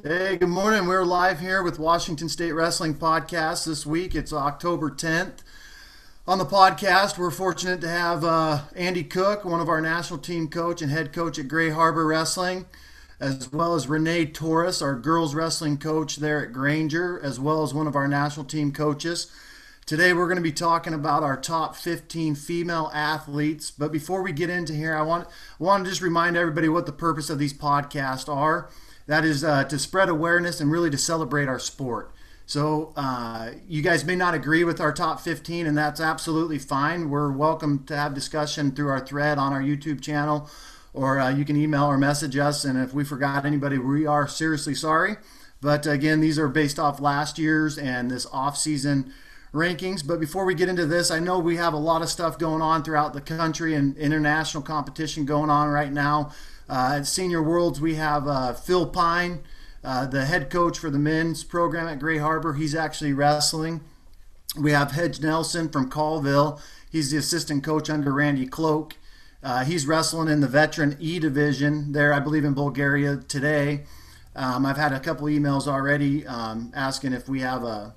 Hey, good morning. We're live here with Washington State Wrestling Podcast this week. It's October 10th. On the podcast, we're fortunate to have Andy Cook, one of our national team coach and head coach at Gray Harbor Wrestling, as well as Renee Torres, our girls wrestling coach there at Granger, as well as one of our national team coaches. Today, we're going to be talking about our top 15 female athletes. But before we get into here, I want to just remind everybody what the purpose of these podcasts are. That is to spread awareness and really to celebrate our sport. So you guys may not agree with our top 15, and that's absolutely fine. We're welcome to have discussion through our thread on our YouTube channel, or you can email or message us. And if we forgot anybody, we are seriously sorry. But again, these are based off last year's and this off-season rankings. But before we get into this, I know we have a lot of stuff going on throughout the country and international competition going on right now. At Senior Worlds, we have Phil Pine, the head coach for the men's program at Gray Harbor. He's actually wrestling. We have Hedge Nelson from Colville. He's the assistant coach under Randy Cloak. He's wrestling in the veteran E division there, I believe, in Bulgaria today. I've had a couple emails already asking if we have a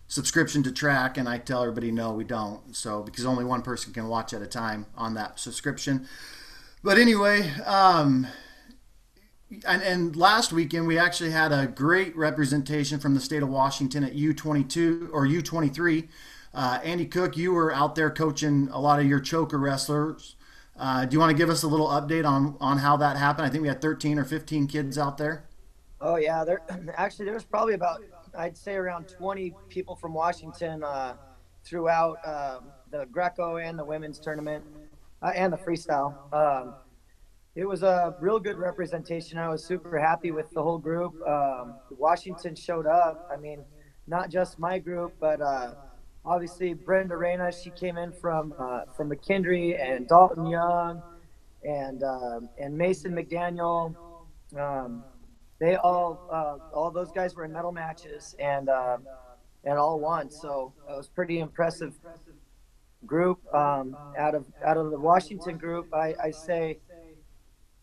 subscription to track, and I tell everybody no, we don't. So because only one person can watch at a time on that subscription. But anyway, and last weekend we actually had a great representation from the state of Washington at U22 or U23. Andy Cook, you were out there coaching a lot of your choker wrestlers. Do you want to give us a little update on how that happened? I think we had 13 or 15 kids out there. Oh yeah, there was probably about, I'd say, around 20 people from Washington throughout the Greco and the women's tournament and the freestyle. It was a real good representation. I was super happy with the whole group. Washington showed up. I mean, not just my group, but obviously Brenda Reyna. She came in from McKendree, and Dalton Young, and Mason McDaniel. They all those guys were in medal matches and all won. So it was pretty impressive group. Out of the Washington group, I say,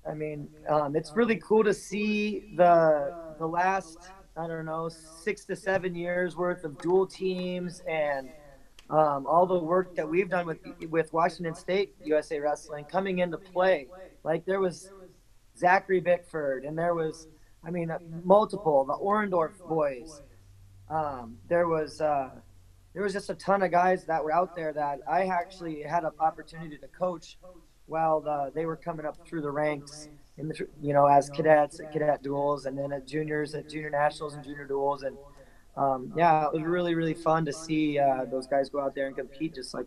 I mean, it's really cool to see the last, I don't know, 6 to 7 years worth of dual teams and all the work that we've done with Washington State USA Wrestling coming into play. Like there was Zachary Bickford, and there was, I mean, multiple, the Orendorf boys. There was just a ton of guys that were out there that I actually had an opportunity to coach while they were coming up through the ranks, as cadets at cadet duels, and then at juniors at junior nationals and junior duels. And yeah, it was really, really fun to see those guys go out there and compete just like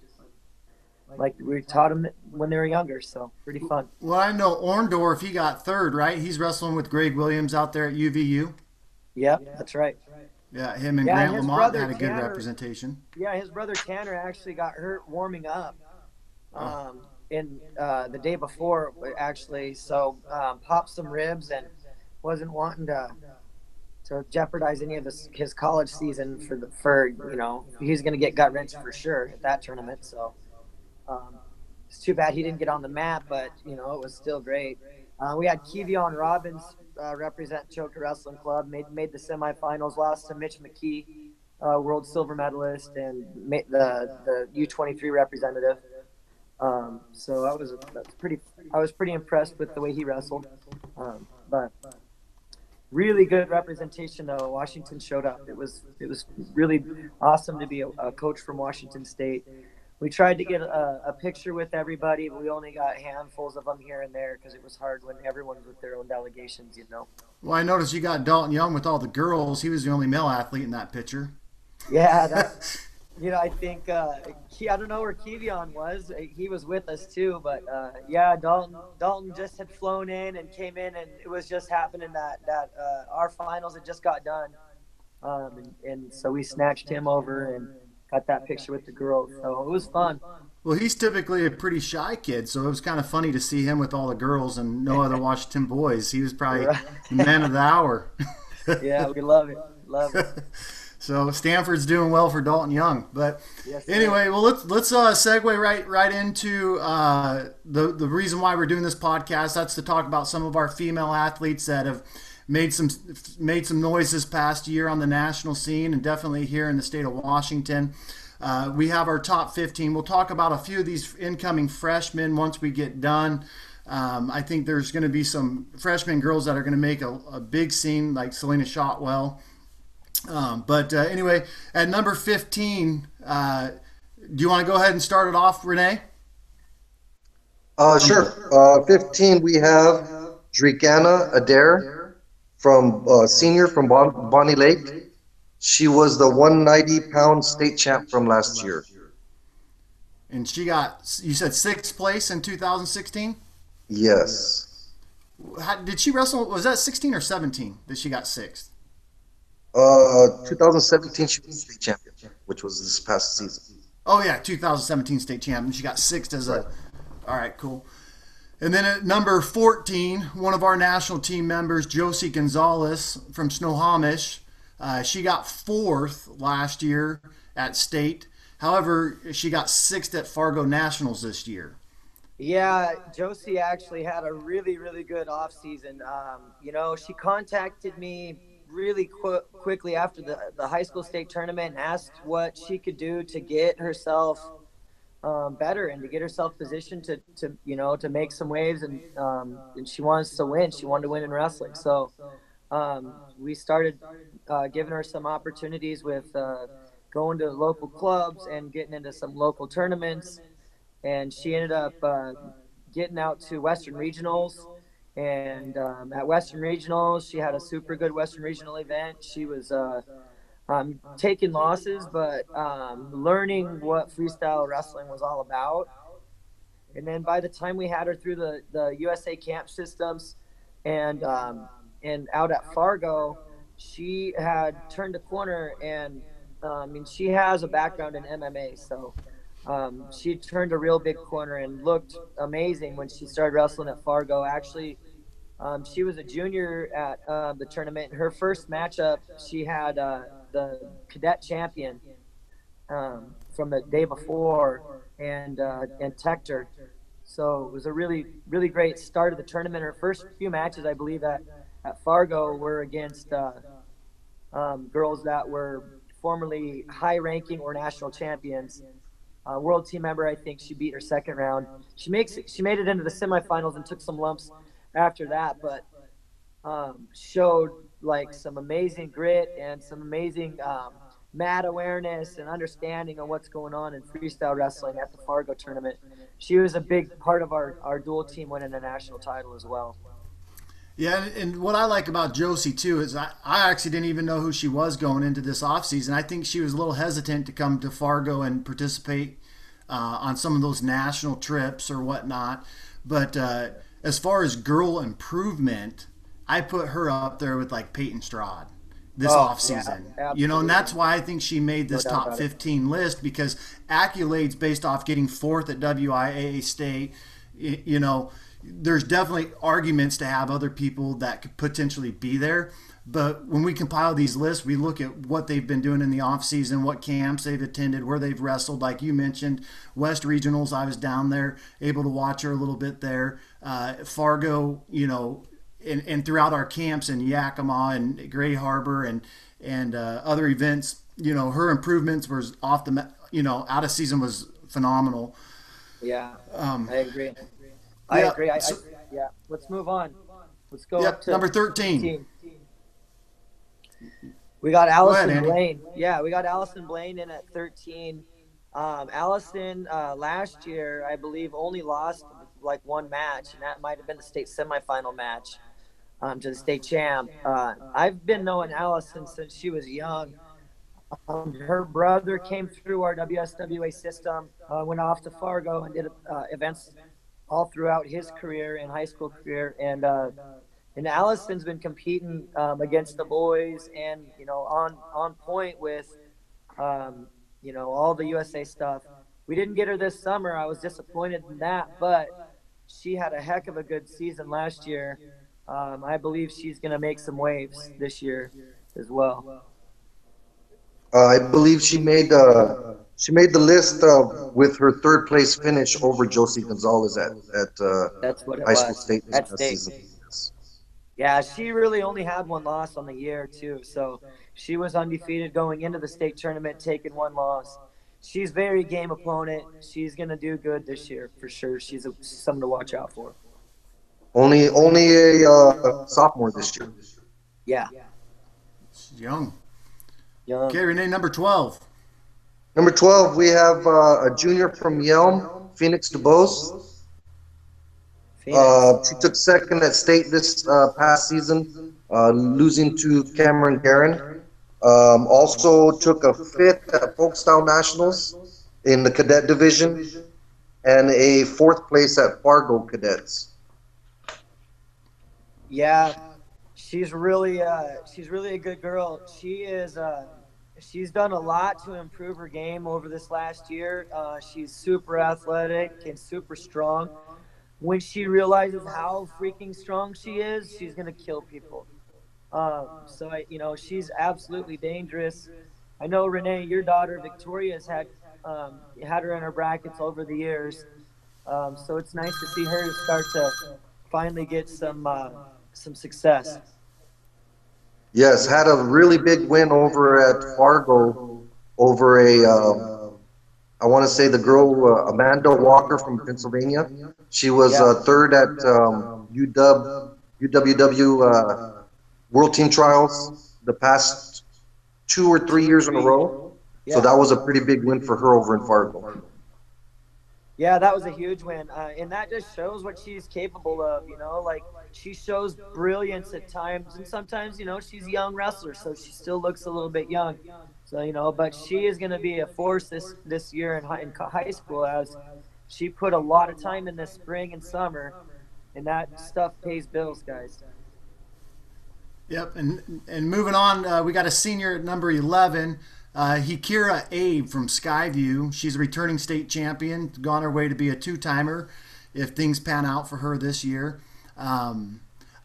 we taught them when they were younger. So pretty fun. Well, I know Orndorff, he got third, right? He's wrestling with Greg Williams out there at UVU. Yep, that's right. Yeah, him and Yeah, Grant and his Lamont brother had a good Tanner. representation. Yeah, his brother Tanner actually got hurt warming up Oh, in the day before, actually. So popped some ribs and wasn't wanting to jeopardize any of his college season for he's going to get gut wrenched for sure at that tournament. So it's too bad he didn't get on the map, but it was still great. We had Kevion Robbins represent Choker Wrestling Club, made the semifinals, lost to Mitch McKee, world silver medalist, and made the U23 representative. So I was pretty impressed with the way he wrestled. But really good representation though. Washington showed up. It was really awesome to be a coach from Washington State. We tried to get a picture with everybody, but we only got handfuls of them here and there because it was hard when everyone was with their own delegations. well, I noticed you got Dalton Young with all the girls. He was the only male athlete in that picture. Yeah, I think I don't know where Kevion was. He was with us too, but yeah, Dalton just had flown in and came in, and it was just happening that our finals had just got done, and so we snatched him over and got that picture with the girls. So it was fun. Well, he's typically a pretty shy kid, so it was kind of funny to see him with all the girls and no other Washington boys. He was probably Right. the man of the hour. Yeah, we love it. Love it. So Stanford's doing well for Dalton Young. But Yes, sir. anyway, well let's segue right into the reason why we're doing this podcast. That's to talk about some of our female athletes that have made some made some noise this past year on the national scene and definitely here in the state of Washington. We have our top 15. We'll talk about a few of these incoming freshmen once we get done. I think there's going to be some freshman girls that are going to make a big scene, like Selena Shotwell. But anyway, at number 15, do you want to go ahead and start it off, Renee? Sure. 15, we have Dricana Adair from senior from Bonnie Lake. She was the 190-pound state champ from last year. And she got, you said sixth place in 2016? Yes. Did she wrestle? Was that 16 or 17 that she got sixth? 2017, she was state champion, which was this past season. Oh, yeah, 2017 state champion. She got sixth as a. All right, cool. And then at number 14, one of our national team members, Josie Gonzalez from Snohomish. She got fourth last year at state. However, she got sixth at Fargo Nationals this year. Yeah, Josie actually had a really, really good off season. She contacted me really quickly after the high school state tournament and asked what she could do to get herself better and to get herself positioned to make some waves. And she wants to win. She wanted to win in wrestling. So we started giving her some opportunities with going to local clubs and getting into some local tournaments. And she ended up getting out to Western Regionals. And at Western Regionals, she had a super good Western Regional event. She was taking losses, but learning what freestyle wrestling was all about. And then by the time we had her through the USA camp systems and out at Fargo, she had turned a corner. And she has a background in MMA, so she turned a real big corner and looked amazing when she started wrestling at Fargo. Actually, she was a junior at the tournament. Her first matchup, she had the cadet champion from the day before and teched her. So it was a really, really great start of the tournament. Her first few matches, I believe, at Fargo were against girls that were formerly high-ranking or national champions. World team member, I think she beat her second round. She made it into the semifinals and took some lumps after that, but showed like some amazing grit and some amazing mat awareness and understanding of what's going on in freestyle wrestling at the Fargo tournament. She was a big part of our dual team winning a national title as well. Yeah, and what I like about Josie, too, is I actually didn't even know who she was going into this offseason. I think she was a little hesitant to come to Fargo and participate on some of those national trips or whatnot. But as far as girl improvement, I put her up there with, like, Peyton Strad this offseason. Yeah, and that's why I think she made this top 15 list, because accolades based off getting fourth at WIAA State, there's definitely arguments to have other people that could potentially be there. But when we compile these lists, we look at what they've been doing in the off season, what camps they've attended, where they've wrestled. Like you mentioned, West Regionals, I was down there, able to watch her a little bit there. Fargo, and throughout our camps in Yakima and Gray Harbor and other events, her improvements was off the, out of season was phenomenal. Yeah, I agree. I agree. Yeah. Let's move on. Let's go up to number 13. We got Allison Blaine. Yeah, we got Allison Blaine in at 13. Allison last year, I believe, only lost like one match, and that might have been the state semifinal match to the state champ. I've been knowing Allison since she was young. Her brother came through our WSWA system, went off to Fargo and did events all throughout his career and high school career, and Allison's been competing against the boys and on point with all the USA stuff. We didn't get her this summer. I was disappointed in that, but she had a heck of a good season last year. I believe she's going to make some waves this year as well. I believe she made the list with her third place finish over Josie Gonzalez at That's what it high was. school state At this state. season. Yes. Yeah, she really only had one loss on the year too. So she was undefeated going into the state tournament, taking one loss. She's very game opponent. She's gonna do good this year for sure. She's someone to watch out for. Only a sophomore this year. Yeah, She's young. young. Okay, Renee, number 12. Number 12, we have a junior from Yelm, Phoenix DuBose. Phoenix. She took second at state this past season, losing to Cameron Guerin. Also took a fifth at Folkstyle Nationals in the cadet division, and a fourth place at Fargo Cadets. Yeah, she's really a good girl. She's done a lot to improve her game over this last year. She's super athletic and super strong. When she realizes how freaking strong she is, she's gonna kill people. She's absolutely dangerous. I know Renee, your daughter Victoria's had her in her brackets over the years. So it's nice to see her start to finally get some success. Yes, had a really big win over at Fargo over I want to say the girl Amanda Walker from Pennsylvania. She was Yeah, third at UWW World Team Trials the past 2 or 3 years in a row. So yeah. that was a pretty big win for her over in Fargo. Yeah, that was a huge win, and that just shows what she's capable of. Like she shows brilliance at times, and sometimes she's a young wrestler, so she still looks a little bit young. So but she is going to be a force this year in high school, as she put a lot of time in this spring and summer, and that stuff pays bills, guys. Yep, and moving on, we got a senior at number 11, Hikira Abe from Skyview. She's a returning state champion, gone her way to be a two-timer if things pan out for her this year. I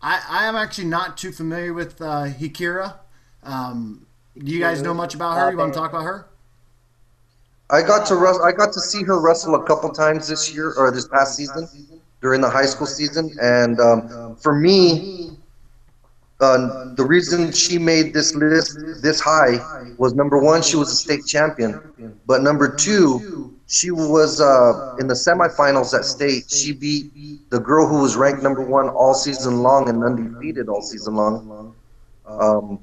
am actually not too familiar with Hikira. Do you guys know much about her? You want to talk about her? I got to see her wrestle a couple times this year or this past season during the high school season, and for me, the reason she made this list this high was number one, she was a state champion, but number two, she was in the semifinals at state. She beat the girl who was ranked number one all season long and undefeated all season long,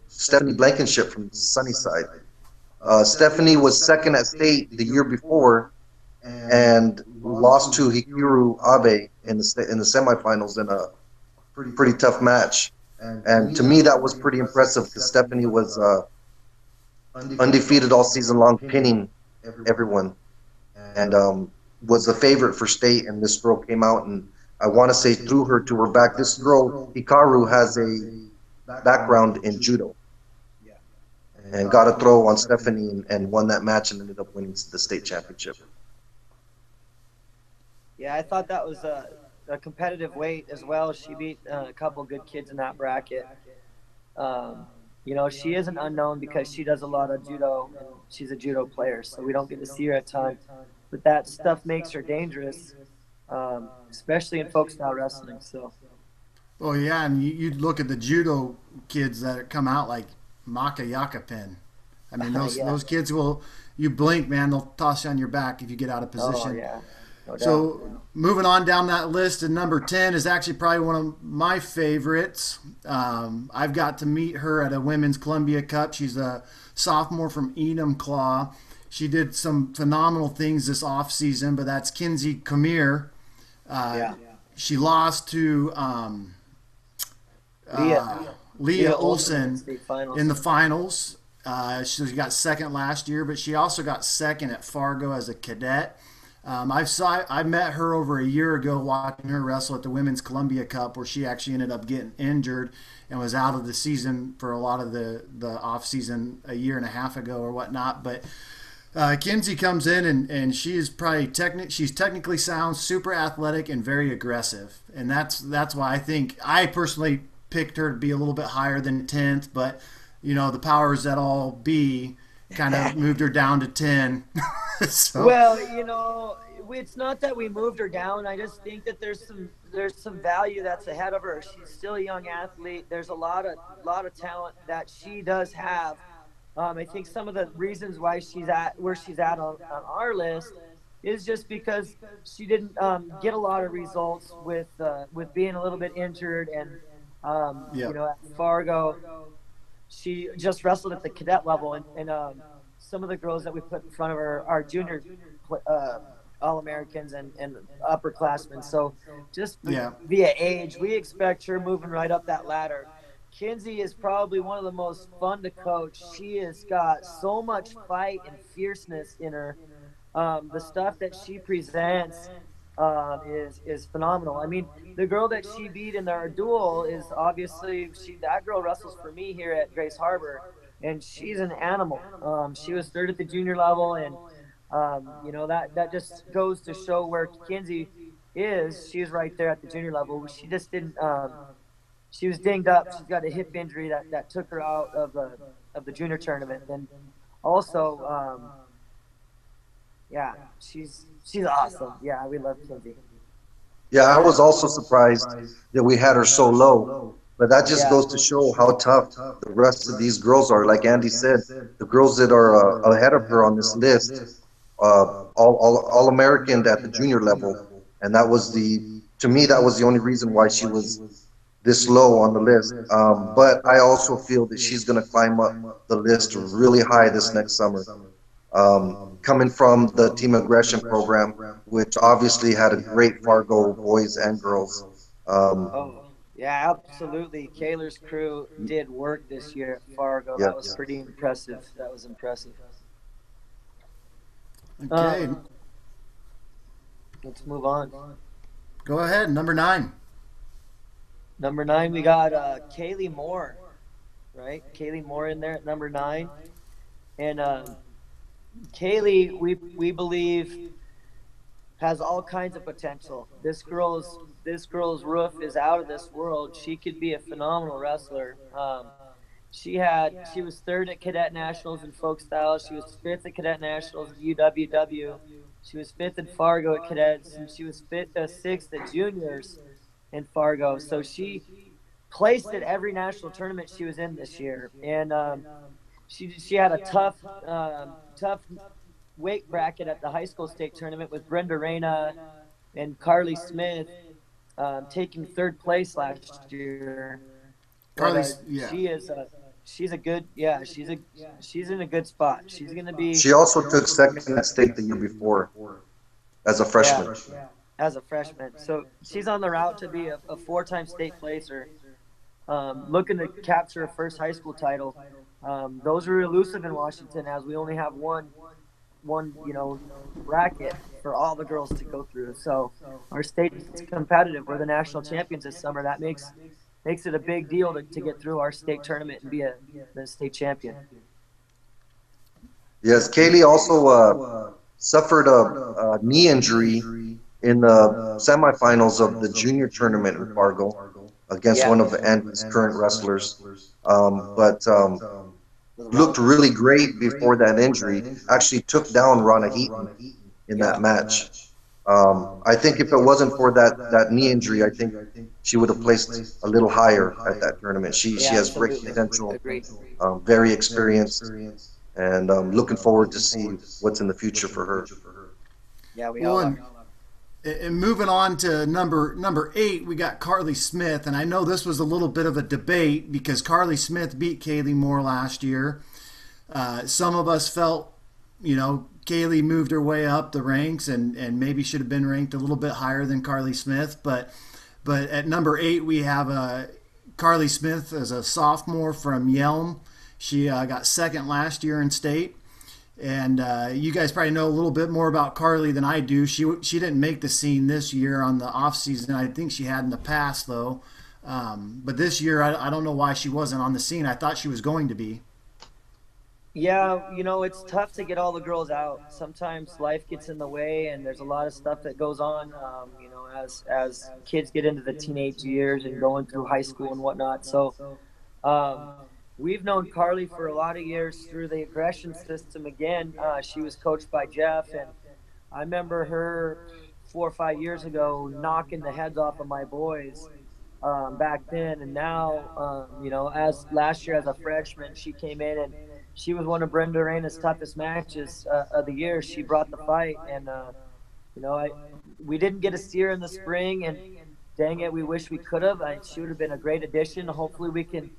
Stephanie Blankenship from Sunnyside. Stephanie was second at state the year before and lost to Hikiru Abe in the semifinals in a pretty tough match. And to me, that was pretty impressive because Stephanie was undefeated all season long, pinning everyone, and was the favorite for state. And this girl came out, and I want to say threw her to her back. This girl, Hikaru, has a background in judo, and got a throw on Stephanie and won that match and ended up winning the state championship. Yeah, I thought that was a competitive weight as well. She beat a couple good kids in that bracket. She is an unknown because she does a lot of judo, and she's a judo player, so we don't get to see her at times. But that stuff makes her dangerous, especially in folk style wrestling. So. Oh yeah, and you look at the judo kids that come out like Maka Yakapin. I mean, Yeah. those kids will, you blink, man, they'll toss you on your back if you get out of Oh position. yeah. No doubt. So moving on down that list, and number 10 is actually probably one of my favorites. I've got to meet her at a Women's Columbia Cup. She's a sophomore from Enumclaw. She did some phenomenal things this off season, but that's Kinsey Kamir. Yeah. She lost to Leah Olson state finals. in the finals. She got second last year, but she also got second at Fargo as a cadet. I met her over a year ago watching her wrestle at the Women's Columbia Cup, where she actually ended up getting injured and was out of the season for a lot of the off season a year and a half ago or whatnot. But Kinsey comes in and she is probably she's technically sound, super athletic, and very aggressive, and that's why I personally picked her to be a little bit higher than 10th, but the powers that all be kind of moved her down to 10. So. Well, it's not that we moved her down. I just think that there's some value that's ahead of her. She's still a young athlete. There's a lot of talent that she does have. I think some of the reasons why she's at where she's at on our list is just because she didn't get a lot of results with being a little bit injured, and Yep. at Fargo, she just wrestled at the cadet level, and some of the girls that we put in front of her are junior All-Americans and upperclassmen. So just Yeah. via age, we expect her moving right up that ladder. Kinsey is probably one of the most fun to coach. She has got so much fight and fierceness in her. The stuff that she presents is phenomenal. I mean, the girl that she beat in our duel is obviously that girl wrestles for me here at Grace Harbor, and she's an animal. She was third at the junior level, and that just goes to show where Kinsey is. She's right there at the junior level. She just didn't. She was dinged up. She's got a hip injury that took her out of the junior tournament, and also. Yeah, she's awesome. Yeah, we love Kinsey. Yeah, I was also surprised that we had her so low, but that just Yeah, goes to show how tough the rest of these girls are. Like Andy said, the girls that are ahead of her on this list, all American at the junior level, and that was to me that was the only reason why she was this low on the list. But I also feel that she's going to climb up the list really high this next summer. Coming from the Team Aggression program, which obviously had a great Fargo boys and girls. oh, yeah, absolutely. Kaler's crew did work this year at Fargo. That was Yes. pretty impressive. That was impressive. Okay. Um, let's move on. Go ahead. Number 9. Number 9, we got Kaylee Moore, right? Kaylee Moore in there at number 9, and Kaylee, we believe, has all kinds of potential. This girl's roof is out of this world. She could be a phenomenal wrestler. She was third at Cadet Nationals in folk style. She was fifth at Cadet Nationals at UWW. She was fifth in Fargo at cadets, and she was sixth at juniors in Fargo. So she placed at every national tournament she was in this year, and she had a tough weight bracket at the high school state tournament with Brenda Reyna and Carly Smith taking third place last year. But Carly's, yeah. she's a good, yeah, she's in a good spot. She's gonna be, She also took second at state the year before as a yeah, freshman. as a freshman. So she's on the route to be a four-time state placer, looking to capture her first high school title. Those are elusive in Washington, as we only have one bracket for all the girls to go through. So our state is competitive. We're the national champions this summer. That makes it a big deal to get through our state tournament and be the state champion. Yes, Kaylee also suffered a knee injury in the semifinals of the junior tournament in Fargo against Yeah. one of Andy's current wrestlers. But looked really great before that injury. Actually took down Rana Heaton in that match. I think if it wasn't for that knee injury, I think she would have placed a little higher at that tournament. She Yeah, has great absolutely. potential, Agreed. very experienced, and looking forward to see what's in the future for her. Yeah, we Well, all and, are. and moving on to number 8, we got Carly Smith, and I know this was a little bit of a debate because Carly Smith beat Kaylee Moore last year. Some of us felt, Kaylee moved her way up the ranks and maybe should have been ranked a little bit higher than Carly Smith, but at number 8 we have Carly Smith as a sophomore from Yelm. She got second last year in state. And you guys probably know a little bit more about Carly than I do. She didn't make the scene this year on the off season. I think she had in the past though. But this year I don't know why she wasn't on the scene. I thought she was going to be. Yeah, it's tough to get all the girls out. Sometimes life gets in the way, and there's a lot of stuff that goes on. As kids get into the teenage years and going through high school and whatnot. So, we've known Carly for a lot of years through the aggression system. Again, she was coached by Jeff, and I remember her 4 or 5 years ago knocking the heads off of my boys back then, and now as last year as a freshman, she came in and she was one of Brenda Reina's toughest matches of the year. She brought the fight, and we didn't get to see her in the spring, and dang it, we wish we could have. She would have been a great addition. Hopefully, we can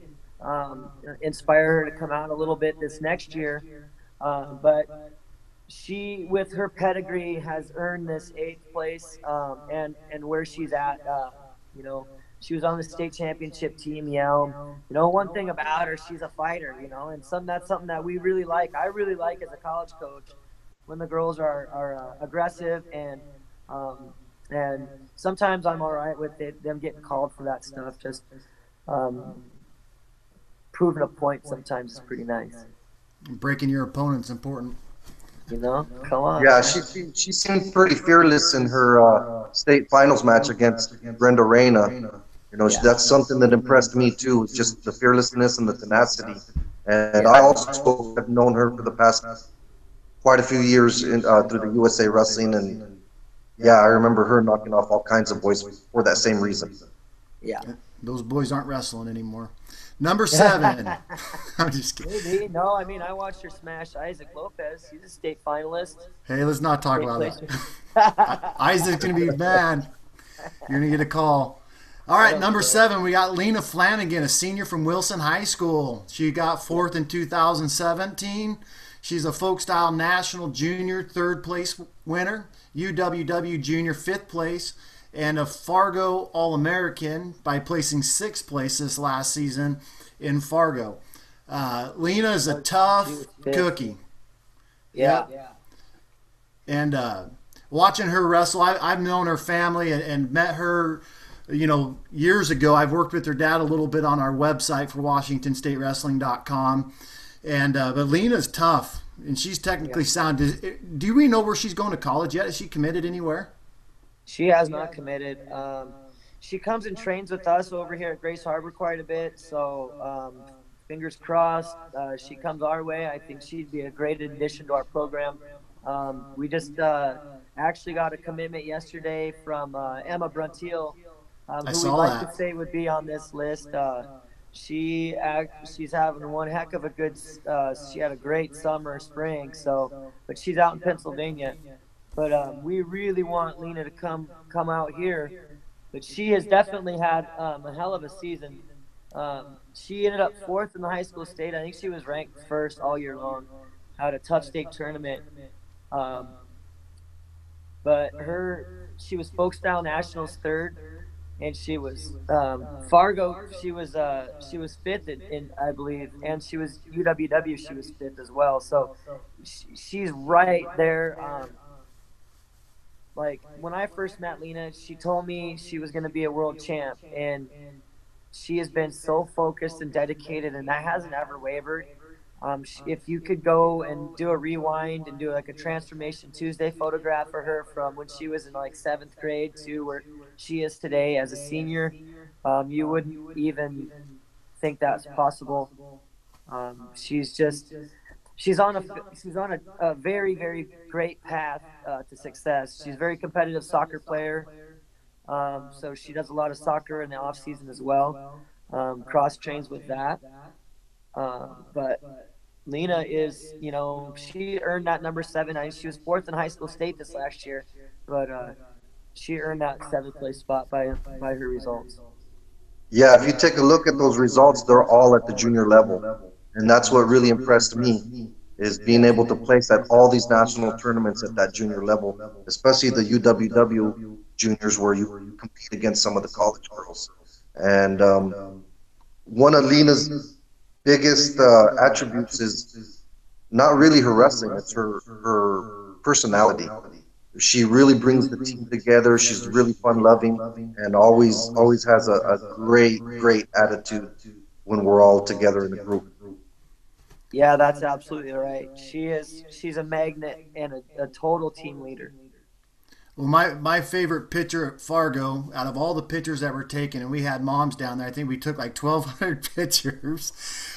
inspire her to come out a little bit this next year. But she, with her pedigree, has earned this eighth place, and where she's at. You know, she was on the state championship team, Yelm. One thing about her, she's a fighter. And that's something that we really like. I really like as a college coach when the girls are aggressive, and sometimes I'm all right with them getting called for that stuff. Just proving a point sometimes is pretty nice. Breaking your opponent's important. Come on. Yeah, she seemed pretty fearless in her state finals match against Brenda Reina. That's something that impressed me too, just the fearlessness and the tenacity. And I also have known her for the past quite a few years through the USA Wrestling, and yeah, I remember her knocking off all kinds of boys for that same reason. Yeah. Those boys aren't wrestling anymore. Number 7. I'm just kidding. Maybe. No, I watched her smash Isaac Lopez. He's a state finalist. Hey, let's not talk about that. Isaac's going to be mad. You're going to get a call. All right, number 7, we got Lena Flanagan, a senior from Wilson High School. She got 4th in 2017. She's a folk style national junior 3rd place winner, UWW junior 5th place, and a Fargo All-American by placing 6th place this last season in Fargo. Lena is a tough cookie. Yeah. And watching her wrestle, I've known her family and met her, years ago. I've worked with her dad a little bit on our website for WashingtonStateWrestling.com. And but Lena's tough, and she's technically sound. Do we know where she's going to college yet? Is she committed anywhere? She has not committed. She comes and trains with us over here at Grace Harbor quite a bit. So fingers crossed she comes our way. I think she'd be a great addition to our program. We just actually got a commitment yesterday from Emma Bruntiel, who we'd like to say would be on this list. She's having one heck of a good. She had a great spring. But she's out in Pennsylvania. But we really want Lena to come out here. But she has definitely had a hell of a season. She ended up 4th in the high school state. I think she was ranked 1st all year long. Had a tough state tournament. But she was folk style nationals 3rd. And she was Fargo. She was 5th in I believe, and she was UWW. She was 5th as well. So she's right there. Like when I first met Lena, she told me she was going to be a world champ, and she has been so focused and dedicated, and that hasn't ever wavered. If you could go and do a rewind and do like a Transformation Tuesday photograph for her from when she was in like 7th grade to where she is today as a senior, you wouldn't even think that's possible. She's on a very, very great path to success. She's a very competitive soccer player. So she does a lot of soccer in the off season as well. Cross trains with that. But Lena is, she earned that number 7. She was 4th in high school state this last year, but she earned that 7th place spot by her results. Yeah, if you take a look at those results, they're all at the junior level. And that's what really impressed me, is being able to place at all these national tournaments at that junior level, especially the UWW juniors where you compete against some of the college girls. And one of Lena's biggest attributes is not really her wrestling, it's her personality. She really brings the team together. She's really fun-loving and always has a great attitude when we're all together in the group. Yeah, that's absolutely right. She's a magnet and a total team leader. Well, my favorite picture at Fargo, out of all the pictures that were taken, and we had moms down there, I think we took like 1,200 pictures,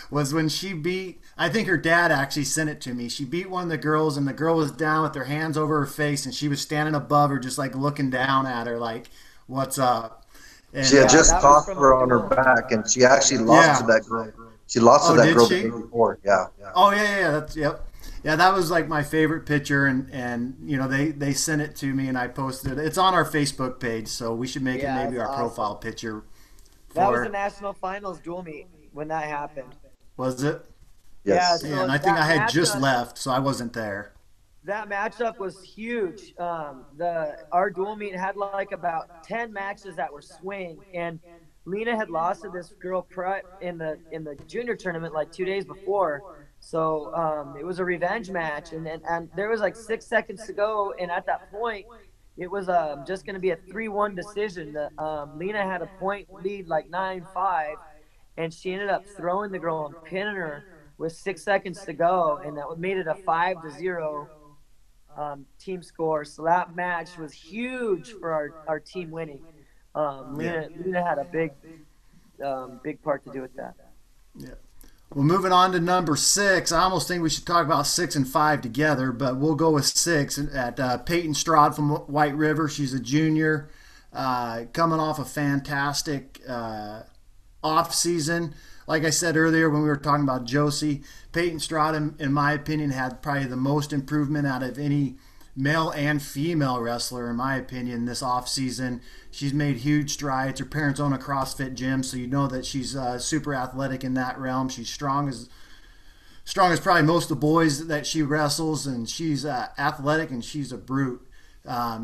was when she beat, I think her dad actually sent it to me. She beat one of the girls, and the girl was down with her hands over her face, and she was standing above her, just like looking down at her, like, what's up? She And had Yeah, just that was tossed from a her on her duel. back, and she actually lost to yeah. that girl. She lost to Oh, that did girl the she? day before. Yeah. Oh yeah. That's yep. Yeah, that was like my favorite picture, and they sent it to me, and I posted it. It's on our Facebook page, so we should make it Yeah, maybe that's our profile awesome. picture That was the for. national finals dual meet when that happened. Was it? Yeah, Yes. Yeah, so and I think I that had just matchup left, so I wasn't there. was huge. The our dual meet had like about 10 matches that were swing, and Lena had lost to this girl in the junior tournament like 2 days before. So it was a revenge match, and there was like 6 seconds to go, and at that point, it was just going to be a 3-1 decision. Lena had a point lead, like 9-5, and she ended up throwing the girl and pinning her with 6 seconds to go, and that made it a 5-0 team score. So that match was huge for our team winning. Yeah. Lena had a big part to do with that. Yeah. Well, moving on to number six, I almost think we should talk about six and five together, but we'll go with six at Peyton Stroud from White River. She's a junior, coming off a fantastic off season. Like I said earlier when we were talking about Josie, Peyton Stroud, in my opinion, had probably the most improvement out of any male and female wrestler, in my opinion, this off season. She's made huge strides. Her parents own a CrossFit gym, so you know that she's super athletic in that realm. She's strong as probably most of the boys that she wrestles, and she's athletic and she's a brute.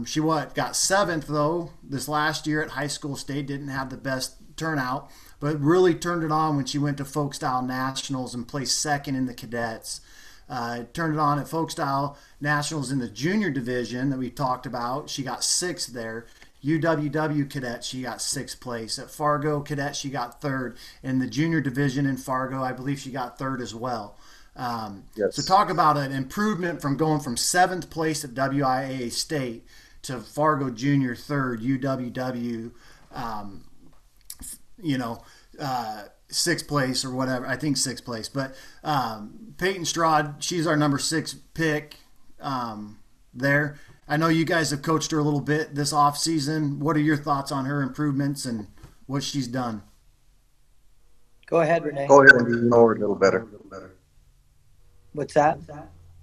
She got seventh though this last year at high school state. Didn't have the best turnout, but really turned it on when she went to folk style nationals and placed second in the cadets. Turned it on at folk style nationals in the junior division that we talked about. She got sixth there. UWW cadet, she got sixth place. At Fargo cadet, she got third. In the junior division in Fargo, I believe she got third as well. So Yes. talk about an improvement from going from seventh place at WIAA State to Fargo Junior third, UWW, um, you know, sixth place or whatever. I think sixth place. But Peyton Stroud, she's our number six pick there. I know you guys have coached her a little bit this off season. What are your thoughts on her improvements and what she's done? Go ahead, Renee. Go ahead and you know her a little better. What's that?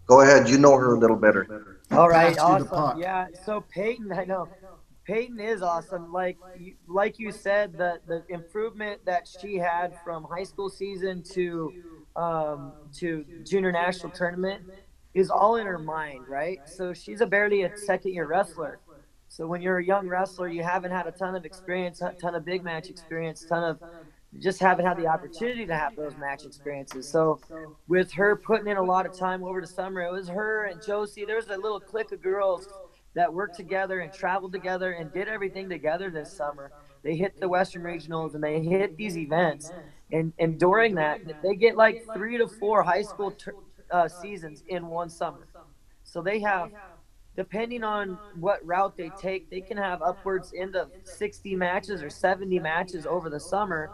Go ahead, you know her a little better. All right, Passed you the awesome. puck. Yeah, so Peyton, I know Peyton is awesome. Like you said, the improvement that she had from high school season to junior national tournament is all in her mind, right? So she's barely a second year wrestler. So when you're a young wrestler, you haven't had a ton of experience, a ton of big match experience, ton of just haven't had the opportunity to have those match experiences. So with her putting in a lot of time over the summer, it was her and Josie. There was a little clique of girls that worked together and traveled together and did everything together this summer. They hit the Western Regionals and they hit these events. And during that, they get like 3 to 4 high school seasons in one summer. So they have, depending on what route they take, they can have upwards into 60 matches or 70 matches over the summer,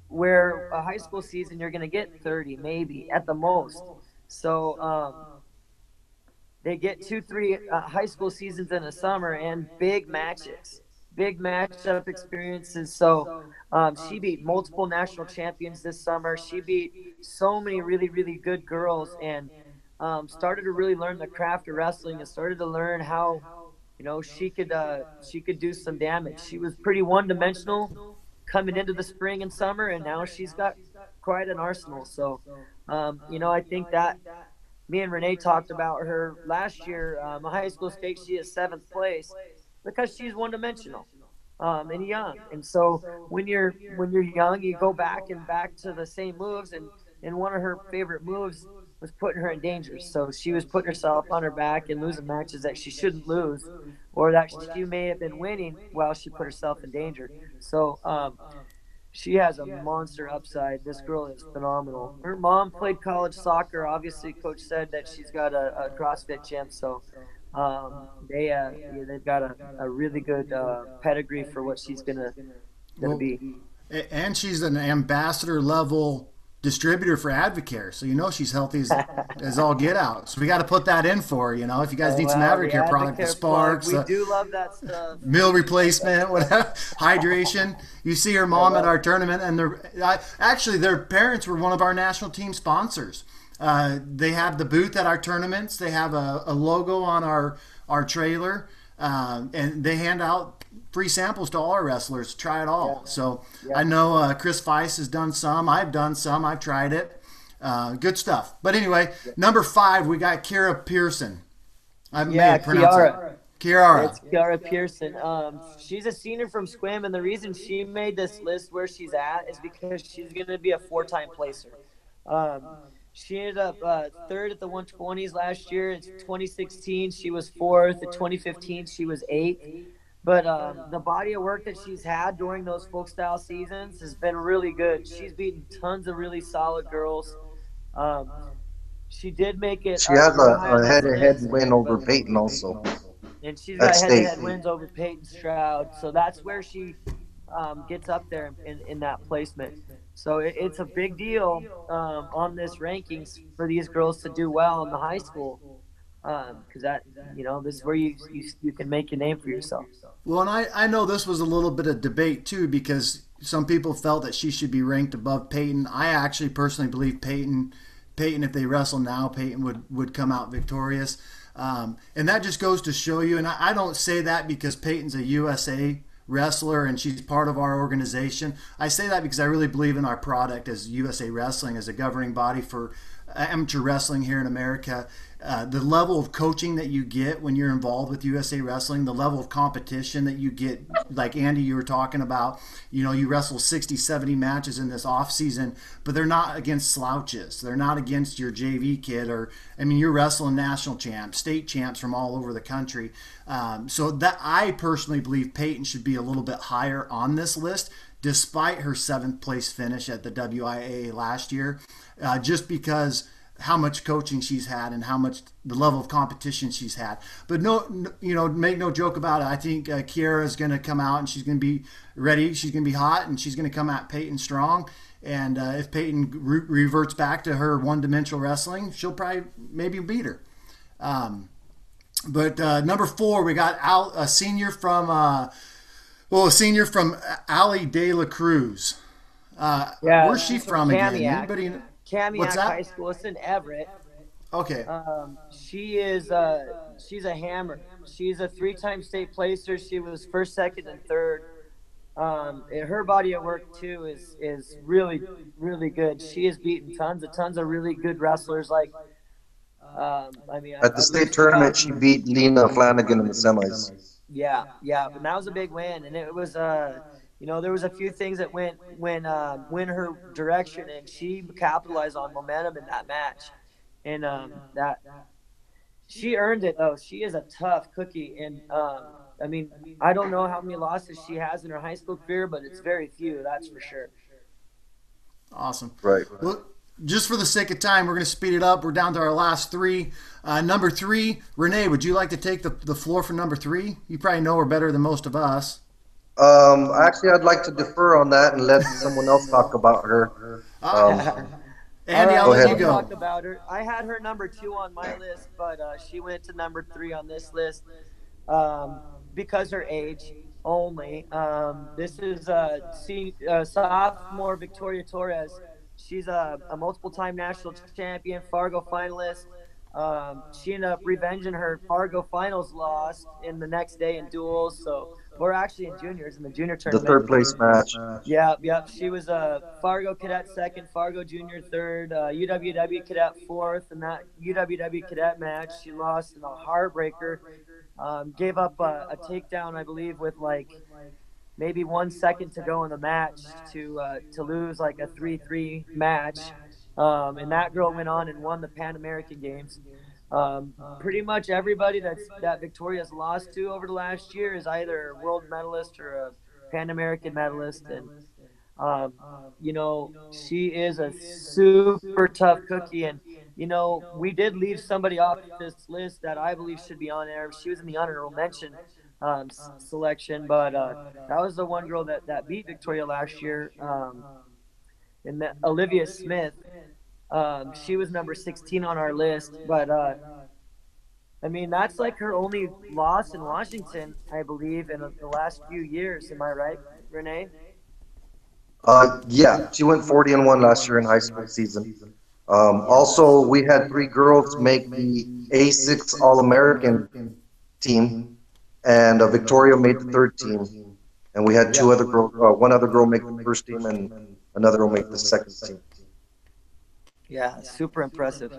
where a high school season you're going to get 30 maybe at the most. So they get 2 3 high school seasons in the summer and big matchup experiences. So she beat multiple national champions this summer. She beat so many really good girls, and started to really learn the craft of wrestling and started to learn how she could do some damage. She was pretty one dimensional coming into the spring and summer, and now she's got quite an arsenal. So I think that me and Renee talked about her last year. High school state, she is seventh place because she's one dimensional and young. And so when you're young, you go back to the same moves, and one of her favorite moves was putting her in danger. So she was putting herself on her back and losing matches that she shouldn't lose, or that she may have been winning while she put herself in danger. So she has a monster upside. This girl is phenomenal. Her mom played college soccer. Obviously, coach said that she's got a CrossFit gym. So Yeah, they've got a really good pedigree for what she's gonna Well, be. and she's an ambassador level distributor for Advocare, so you know she's healthy as all get out. So we got to put that in for her. You know, if you guys Oh need some well, the Advocare product, the Advocare plug, Sparks, we do love that stuff. meal replacement, whatever, hydration. You see her I mom at love our it. tournament, and actually their parents were one of our national team sponsors. They have the booth at our tournaments. They have a logo on our trailer, and they hand out free samples to all our wrestlers to try it Yeah, all. So yeah, I know Chris Weiss has done some. I've done some. I've tried it. Good stuff. But anyway, yeah. number 5, we got Kira Pearson. I may Yeah, pronounce it. Kiara. Kiara. It's Kiara Pearson. She's a senior from Squim, and the reason she made this list where she's at is because she's going to be a four-time placer. Um, she ended up third at the 120s last year. In 2016, she was fourth. In 2015, she was eighth. But the body of work that she's had during those folk style seasons has been really good. She's beaten tons of really solid girls. Um, she did make it She up has to the high a on this head-to-head list, win over but Peyton also and she's at got state. head-to-head wins over Peyton Stroud. So that's where she gets up there in that placement. So it's a big deal on this rankings for these girls to do well in the high school because that this is where you can make your name for yourself. Well, and I know this was a little bit of debate too because some people felt that she should be ranked above Peyton. I actually personally believe Peyton, if they wrestle now, Peyton would come out victorious. And that just goes to show you, and I don't say that because Peyton's a USA wrestler and she's part of our organization. I say that because I really believe in our product as USA Wrestling, as a governing body for amateur wrestling here in America. The level of coaching that you get when you're involved with USA Wrestling, the level of competition that you get, like Andy, you were talking about, you wrestle 60, 70 matches in this off season, but they're not against slouches. They're not against your JV kid, you're wrestling national champs, state champs from all over the country. So that I personally believe Peyton should be a little bit higher on this list, despite her 7th place finish at the WIA last year, just because how much coaching she's had and how much the level of competition she's had. But make no joke about it. I think Kiara is going to come out and she's going to be ready. She's going to be hot and she's going to come at Peyton strong. And if Peyton reverts back to her one-dimensional wrestling, she'll probably maybe beat her. But number 4, we got a senior from Ali De La Cruz. Yeah, Where's she she's from from again? Kamiak. Anybody? What's Kamiak High that? School. It's in Everett. Okay. She's a hammer. She's a three-time state placer. She was first, second, and third. And her body of work too is really really good. She has beaten tons of really good wrestlers. Like, At the I believe state she got tournament, she beat Lena Flanagan in the semis. yeah, yeah, and that was a big win. And it was there was a few things that went her direction, and she capitalized on momentum in that match, and that she earned it though. She is a tough cookie, and I mean, I don't know how many losses she has in her high school career, but it's very few, that's for sure. Awesome. Right. Well, just for the sake of time, we're going to speed it up. We're down to our last 3. Number 3, Renee, would you like to take the floor for number 3? You probably know her better than most of us. Actually, I'd like to defer on that and let someone else talk about her. Uh, All Andy, right, I'll Go let ahead. you I'll talk go. about her. I had her number 2 on my list, but she went to number 3 on this list um, because her age only. This is sophomore Victoria Torres. She's a multiple-time national champion, Fargo finalist. She ended up revenging her Fargo finals loss in the next day in duels. So we're actually in juniors in the junior The tournament. third place match. Yeah, yep. She was a Fargo cadet second, Fargo junior third, UWW cadet fourth, and that UWW cadet match she lost in a heartbreaker. Gave up a takedown, I believe, with like maybe 1 second to go in the match to lose like a 3-3 match. And that girl went on and won the Pan American Games. Pretty much everybody that Victoria's lost to over the last year is either a world medalist or a Pan American medalist, and um, she is a super tough cookie. And we did leave somebody off this list that I believe should be on there. She was in the honorable mention selection, but that was the one girl that beat Victoria last year, and Olivia Smith. She was number 16 on our list, but I mean that's like her only loss in Washington, I believe, in the last few years. Am I right, Renee? Yeah, she went 40-1 last year in high school season. Also, we had three girls make the A6 All-American team, and Victoria made the third team. And we had Yeah. two other girls, one other girl make the first team, and another girl make the second team. Yeah, super impressive.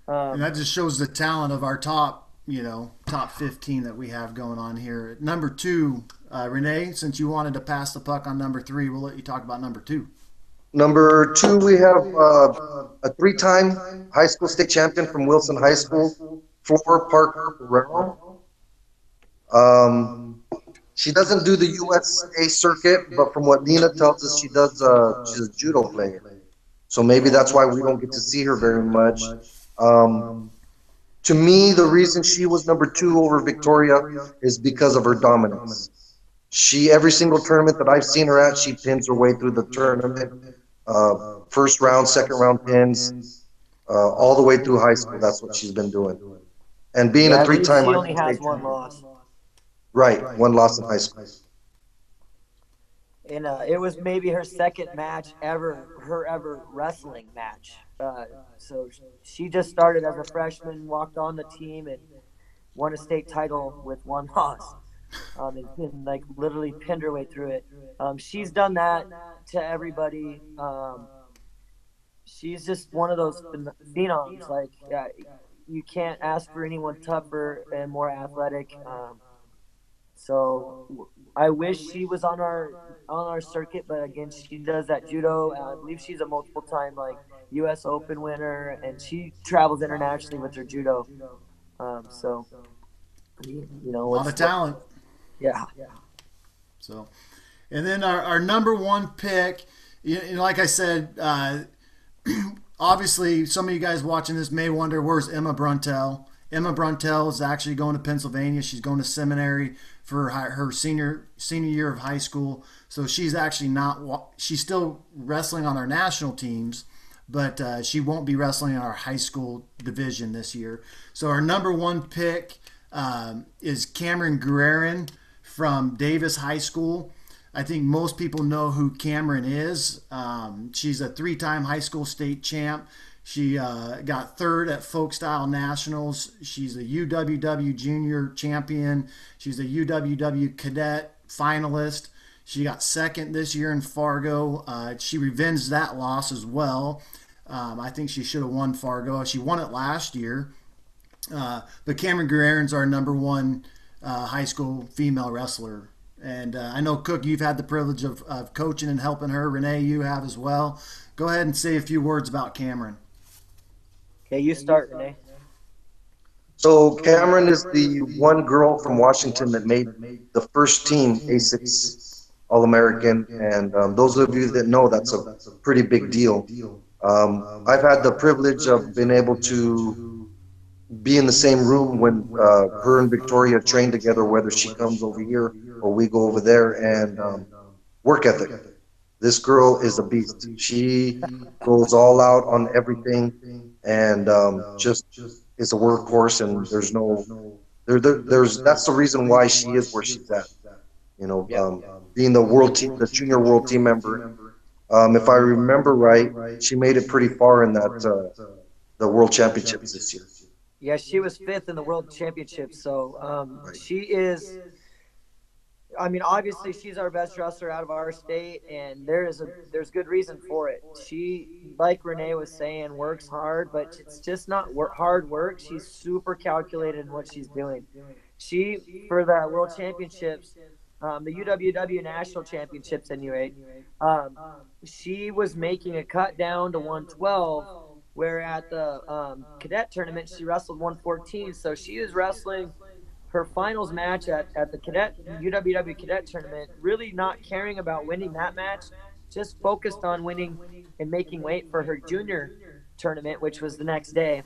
And that just shows the talent of our top 15 that we have going on here. At number two, Renee, since you wanted to pass the puck on number three, we'll let you talk about number two. Number two, we have a three-time high school state champion from Wilson High School, Flor Parker Ferrero. Um, she doesn't do the USA circuit, but from what Nina tells us, she does. She's a judo player, so maybe that's why we don't get to see her very much. Um, to me, the reason she was number two over Victoria is because of her dominance. She every single tournament that I've seen her at, she pins her way through the tournament. First round, second round pins, all the way through high school. That's what she's been doing. And being Yeah, a I believe three-time she high only school has state one champion. loss. Right, one loss in high school. And it was maybe her second match ever wrestling match. So she just started as a freshman, walked on the team, and won a state title with one loss. And like literally pinned her way through it. She's done that to everybody. She's just one of those phenoms. Like, yeah, you can't ask for anyone tougher and more athletic. So I wish she was on our circuit, but again, she does that judo. I believe she's a multiple time like U.S. Open winner, and she travels internationally with her judo. So A lot of talent. yeah. So, and then our number one pick, like I said, obviously some of you guys watching this may wonder where's Emma Bruntel. Emma Bruntel is actually going to Pennsylvania. She's going to seminary for her senior year of high school. So she's actually not. She's still wrestling on our national teams, but she won't be wrestling in our high school division this year. So our number one pick is Cameron Guerin from Davis High School. I think most people know who Cameron is. She's a three-time high school state champ. She got third at Folk Style Nationals. She's a UWW junior champion. She's a UWW cadet finalist. She got second this year in Fargo. She revenged that loss as well. I think she should have won Fargo. She won it last year. But Cameron Guerin's our number one high school female wrestler. And I know, Cook, you've had the privilege of coaching and helping her. Renee, you have as well. Go ahead and say a few words about Cameron. Okay, you start, Renee. So Cameron is the one girl from Washington that made the first team A6 All-American, and those of you that know, that's a pretty big deal. I've had the privilege of being able to be in the same room when her and Victoria train together, whether she comes over here or we go over there, and work ethic. This girl is a beast. She goes all out on everything, and just is a workhorse. And there's no there's that's the reason why she is where she's at. Being the world team, the junior world team member. If I remember right, she made it pretty far in that the world championships this year. Yeah, she was fifth in the world championship. So she is. I mean, obviously, she's our best wrestler out of our state, and there's good reason for it. She, like Renee was saying, works hard, but it's just not hard work. She's super calculated in what she's doing. She, for the World Championships, the UWW National Championships anyway, she was making a cut down to 112, where at the cadet tournament she wrestled 114. So she was wrestling her finals match at the cadet UWW cadet tournament, really not caring about winning that match, just focused on winning and making weight for her junior tournament, which was the next day.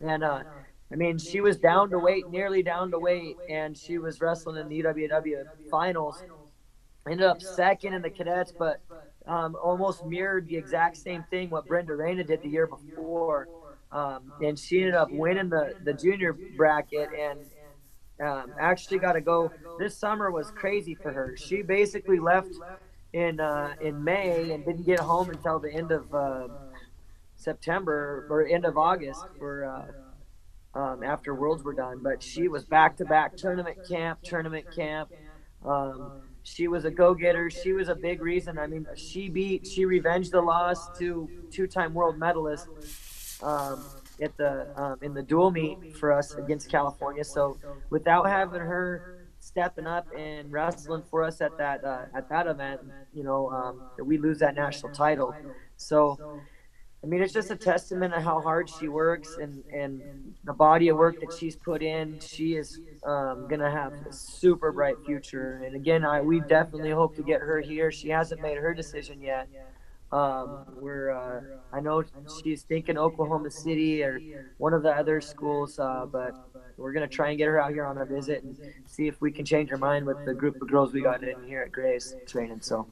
And I mean, she was down to weight, nearly down to weight, and she was wrestling in the UWW finals. Ended up second in the cadets, but almost mirrored the exact same thing what Brenda Reyna did the year before. And she ended up winning the junior bracket, and actually got to go. This summer was crazy for her. She basically left in May and didn't get home until the end of September or end of August for after Worlds were done. But she was back to back tournament camp. She was a go-getter. She was a big reason. I mean, she revenged the loss to two-time world medalist at the in the dual meet for us against California. So without having her stepping up and wrestling for us at that event, we lose that national title. So I mean, it's just a testament to how hard she works and the body of work that she's put in. She is going to have a super bright future. And again, we definitely hope to get her here. She hasn't made her decision yet. I know she's thinking Oklahoma City or one of the other schools, but we're going to try and get her out here on a visit and see if we can change her mind with the group of girls we got in here at Grace training. So.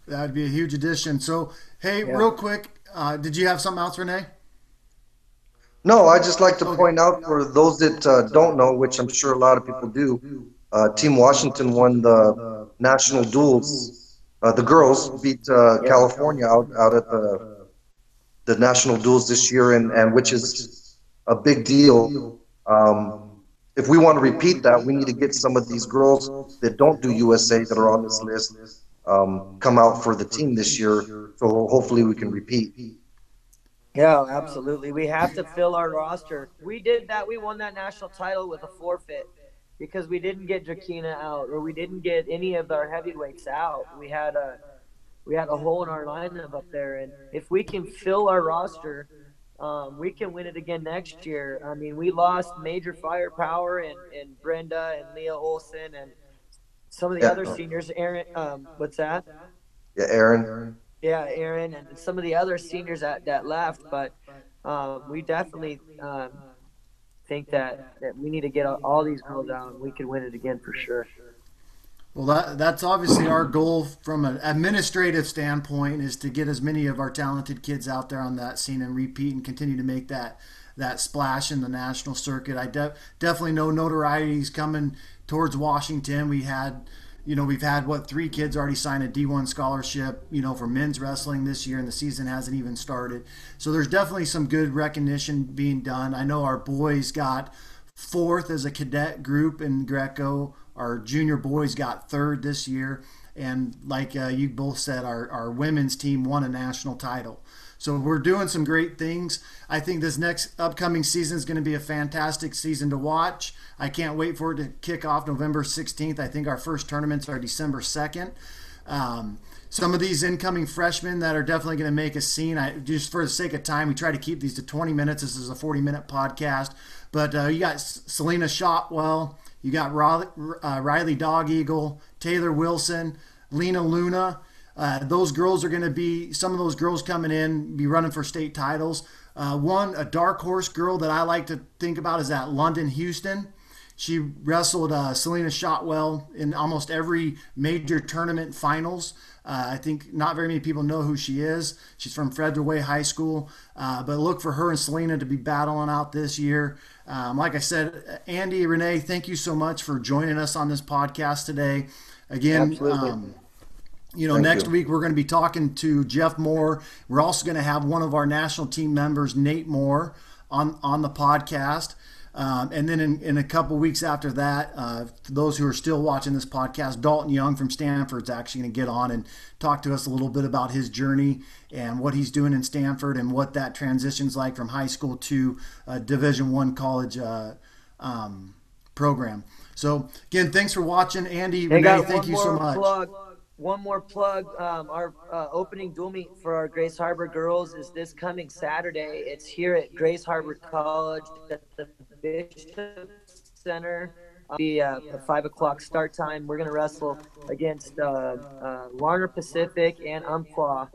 That'd be a huge addition. So, hey, real quick, did you have something else, Renee? No, I just like to point out for those that don't know, which I'm sure a lot of people do, Team Washington won the national duels. The girls beat California out at the national duels this year, and which is a big deal. If we want to repeat that, we need to get some of these girls that don't do USA that are on this list come out for the team this year, so hopefully we can repeat. Yeah, absolutely. We have to fill our roster. We did that. We won that national title with a forfeit because we didn't get Drakina out, or we didn't get any of our heavyweights out. We had a hole in our lineup up there, and if we can fill our roster, we can win it again next year. I mean, we lost major firepower in Brenda and Leah Olson and some of the other seniors. Aaron, what's that? Yeah, Aaron. Yeah, Aaron, and some of the other seniors that left. But we definitely think that we need to get all these girls out, and we can win it again for sure. Well, that's obviously our goal from an administrative standpoint, is to get as many of our talented kids out there on that scene and repeat and continue to make that splash in the national circuit. I definitely know notoriety is coming towards Washington. We've had 3 kids already sign a D1 scholarship, for men's wrestling this year, and the season hasn't even started. So there's definitely some good recognition being done. I know our boys got 4th as a cadet group in Greco. Our junior boys got 3rd this year. And like you both said, our women's team won a national title. So we're doing some great things. I think this next upcoming season is going to be a fantastic season to watch. I can't wait for it to kick off November 16th. I think our first tournaments are December 2nd. Some of these incoming freshmen that are definitely going to make a scene. Just for the sake of time, we try to keep these to 20 minutes. This is a 40-minute podcast. But you got Selena Shotwell. You got Riley Dog Eagle, Taylor Wilson, Lena Luna. Those girls are going to be, some of those girls coming in, be running for state titles. A dark horse girl that I like to think about is at London Houston. She wrestled Selena Shotwell in almost every major tournament finals. I think not very many people know who she is. She's from Federal Way High School. But look for her and Selena to be battling out this year. Like I said, Andy, Renee, thank you so much for joining us on this podcast today. Again, next week we're going to be talking to Jeff Moore. We're also going to have one of our national team members, Nate Moore, on the podcast. And then in a couple weeks after that, for those who are still watching this podcast, Dalton Young from Stanford is actually going to get on and talk to us a little bit about his journey and what he's doing in Stanford and what that transition's like from high school to a Division I college program. So, again, thanks for watching. Andy, Renee, thank you so much. One more plug. Our opening dual meet for our Grace Harbor girls is this coming Saturday. It's here at Grace Harbor College at the Bishop Center. It'll be a 5 o'clock start time. We're going to wrestle against Warner Pacific and Umpqua.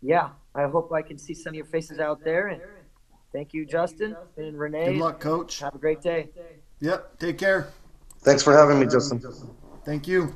Yeah, I hope I can see some of your faces out there. And thank you, Justin and Renee. Good luck, Coach. Have a great day. Yep. Take care. Thanks for having me, Justin. Thank you.